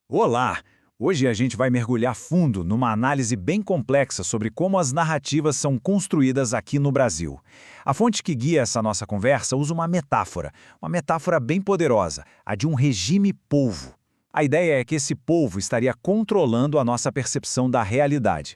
Olá! Hoje a gente vai mergulhar fundo numa análise bem complexa sobre como as narrativas são construídas aqui no Brasil. A fonte que guia essa nossa conversa usa uma metáfora bem poderosa, a de um regime polvo. A ideia é que esse polvo estaria controlando a nossa percepção da realidade.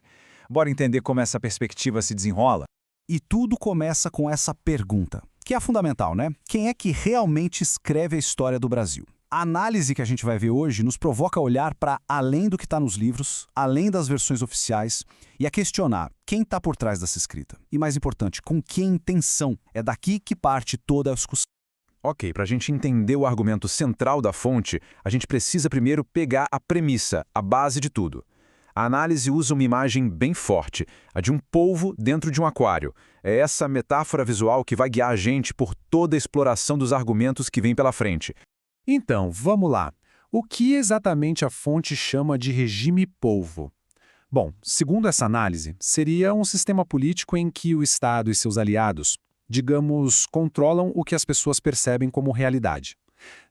Bora entender como essa perspectiva se desenrola? E tudo começa com essa pergunta, que é a fundamental, né? Quem é que realmente escreve a história do Brasil? A análise que a gente vai ver hoje nos provoca a olhar para além do que está nos livros, além das versões oficiais, e a questionar quem está por trás dessa escrita. E mais importante, com que intenção? É daqui que parte toda a discussão. Ok, para a gente entender o argumento central da fonte, a gente precisa primeiro pegar a premissa, a base de tudo. A análise usa uma imagem bem forte, a de um polvo dentro de um aquário. É essa metáfora visual que vai guiar a gente por toda a exploração dos argumentos que vem pela frente. Então, vamos lá. O que exatamente a fonte chama de regime polvo? Bom, segundo essa análise, seria um sistema político em que o Estado e seus aliados, digamos, controlam o que as pessoas percebem como realidade.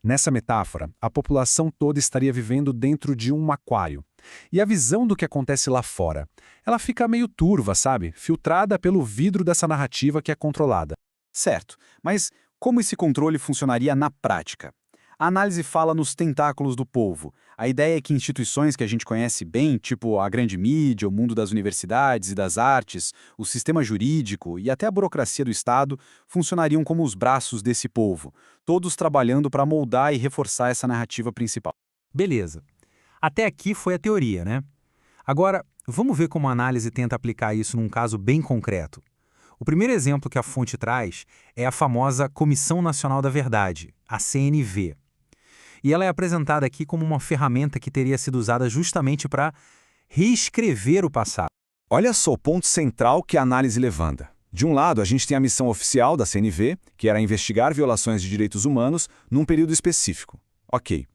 Nessa metáfora, a população toda estaria vivendo dentro de um aquário. E a visão do que acontece lá fora, ela fica meio turva, sabe? Filtrada pelo vidro dessa narrativa que é controlada. Certo, mas como esse controle funcionaria na prática? A análise fala nos tentáculos do polvo. A ideia é que instituições que a gente conhece bem, tipo a grande mídia, o mundo das universidades e das artes, o sistema jurídico e até a burocracia do Estado, funcionariam como os braços desse polvo, todos trabalhando para moldar e reforçar essa narrativa principal. Beleza. Até aqui foi a teoria, né? Agora, vamos ver como a análise tenta aplicar isso num caso bem concreto. O primeiro exemplo que a fonte traz é a famosa Comissão Nacional da Verdade, a CNV. E ela é apresentada aqui como uma ferramenta que teria sido usada justamente para reescrever o passado. Olha só o ponto central que a análise levanta. De um lado, a gente tem a missão oficial da CNV, que era investigar violações de direitos humanos num período específico. Ok.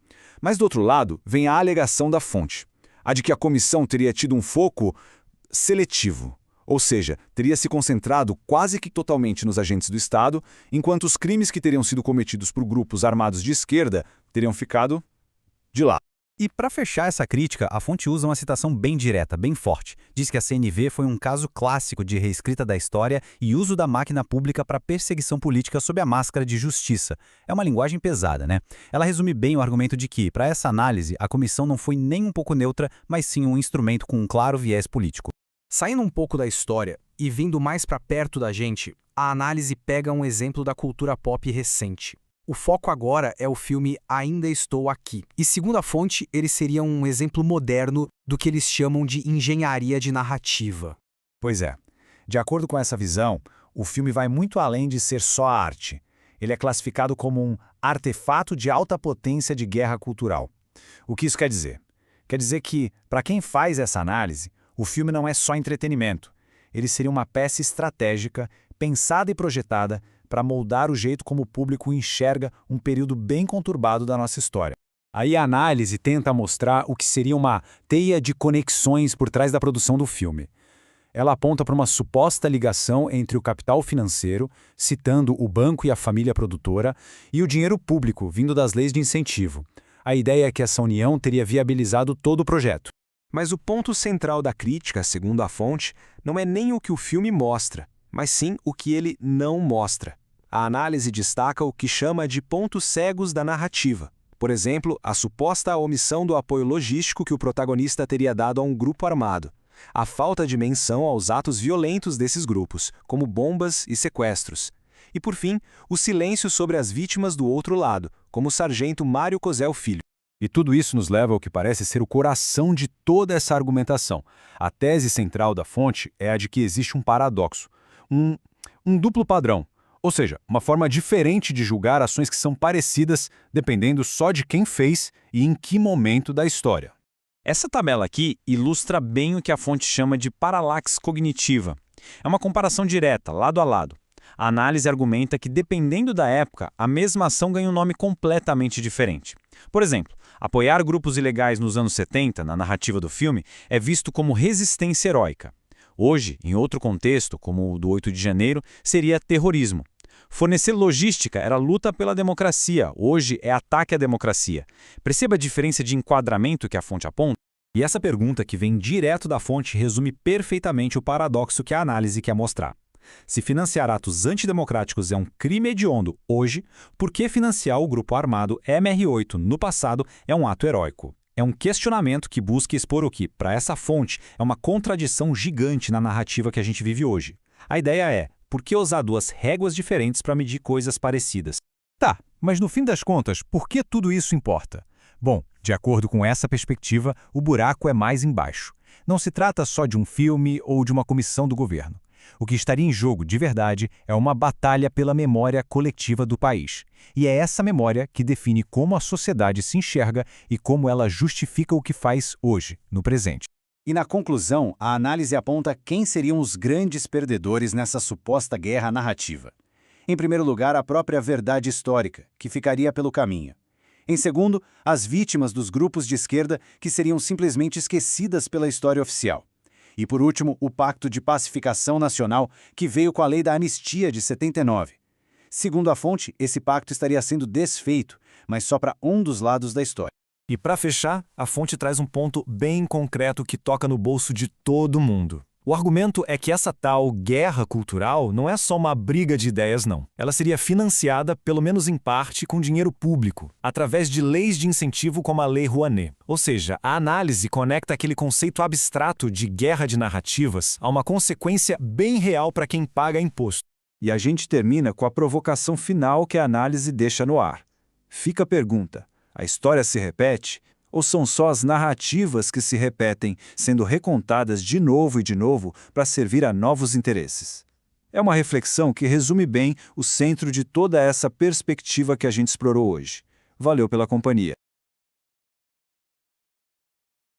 Mas do outro lado, vem a alegação da fonte, a de que a comissão teria tido um foco seletivo. Ou seja, teria se concentrado quase que totalmente nos agentes do Estado, enquanto os crimes que teriam sido cometidos por grupos armados de esquerda teriam ficado de lado. E para fechar essa crítica, a fonte usa uma citação bem direta, bem forte. Diz que a CNV foi um caso clássico de reescrita da história e uso da máquina pública para perseguição política sob a máscara de justiça. É uma linguagem pesada, né? Ela resume bem o argumento de que, para essa análise, a comissão não foi nem um pouco neutra, mas sim um instrumento com um claro viés político. Saindo um pouco da história e vindo mais para perto da gente, a análise pega um exemplo da cultura pop recente. O foco agora é o filme Ainda Estou Aqui. E segundo a fonte, ele seria um exemplo moderno do que eles chamam de engenharia de narrativa. Pois é. De acordo com essa visão, o filme vai muito além de ser só arte. Ele é classificado como um artefato de alta potência de guerra cultural. O que isso quer dizer? Quer dizer que, para quem faz essa análise, o filme não é só entretenimento. Ele seria uma peça estratégica, pensada e projetada para moldar o jeito como o público enxerga um período bem conturbado da nossa história. Aí a análise tenta mostrar o que seria uma teia de conexões por trás da produção do filme. Ela aponta para uma suposta ligação entre o capital financeiro, citando o banco e a família produtora, e o dinheiro público, vindo das leis de incentivo. A ideia é que essa união teria viabilizado todo o projeto. Mas o ponto central da crítica, segundo a fonte, não é nem o que o filme mostra, mas sim o que ele não mostra. A análise destaca o que chama de pontos cegos da narrativa. Por exemplo, a suposta omissão do apoio logístico que o protagonista teria dado a um grupo armado. A falta de menção aos atos violentos desses grupos, como bombas e sequestros. E, por fim, o silêncio sobre as vítimas do outro lado, como o sargento Mário Cosel Filho. E tudo isso nos leva ao que parece ser o coração de toda essa argumentação. A tese central da fonte é a de que existe um paradoxo, um duplo padrão, ou seja, uma forma diferente de julgar ações que são parecidas dependendo só de quem fez e em que momento da história. Essa tabela aqui ilustra bem o que a fonte chama de paralaxe cognitiva. É uma comparação direta, lado a lado. A análise argumenta que, dependendo da época, a mesma ação ganha um nome completamente diferente. Por exemplo, apoiar grupos ilegais nos anos 70, na narrativa do filme, é visto como resistência heróica. Hoje, em outro contexto, como o do 8 de janeiro, seria terrorismo. Fornecer logística era luta pela democracia, hoje é ataque à democracia. Perceba a diferença de enquadramento que a fonte aponta? E essa pergunta que vem direto da fonte resume perfeitamente o paradoxo que a análise quer mostrar. Se financiar atos antidemocráticos é um crime hediondo hoje, por que financiar o grupo armado MR8 no passado é um ato heróico? É um questionamento que busca expor o que, para essa fonte, é uma contradição gigante na narrativa que a gente vive hoje. A ideia é, por que usar duas réguas diferentes para medir coisas parecidas? Tá, mas no fim das contas, por que tudo isso importa? Bom, de acordo com essa perspectiva, o buraco é mais embaixo. Não se trata só de um filme ou de uma comissão do governo. O que estaria em jogo, de verdade, é uma batalha pela memória coletiva do país. E é essa memória que define como a sociedade se enxerga e como ela justifica o que faz hoje, no presente. E na conclusão, a análise aponta quem seriam os grandes perdedores nessa suposta guerra narrativa. Em primeiro lugar, a própria verdade histórica, que ficaria pelo caminho. Em segundo, as vítimas dos grupos de esquerda, que seriam simplesmente esquecidas pela história oficial. E por último, o Pacto de Pacificação Nacional, que veio com a Lei da Anistia de 79. Segundo a fonte, esse pacto estaria sendo desfeito, mas só para um dos lados da história. E para fechar, a fonte traz um ponto bem concreto que toca no bolso de todo mundo. O argumento é que essa tal guerra cultural não é só uma briga de ideias, não. Ela seria financiada, pelo menos em parte, com dinheiro público, através de leis de incentivo como a Lei Rouanet. Ou seja, a análise conecta aquele conceito abstrato de guerra de narrativas a uma consequência bem real para quem paga imposto. E a gente termina com a provocação final que a análise deixa no ar. Fica a pergunta: a história se repete? Ou são só as narrativas que se repetem, sendo recontadas de novo e de novo para servir a novos interesses? É uma reflexão que resume bem o centro de toda essa perspectiva que a gente explorou hoje. Valeu pela companhia.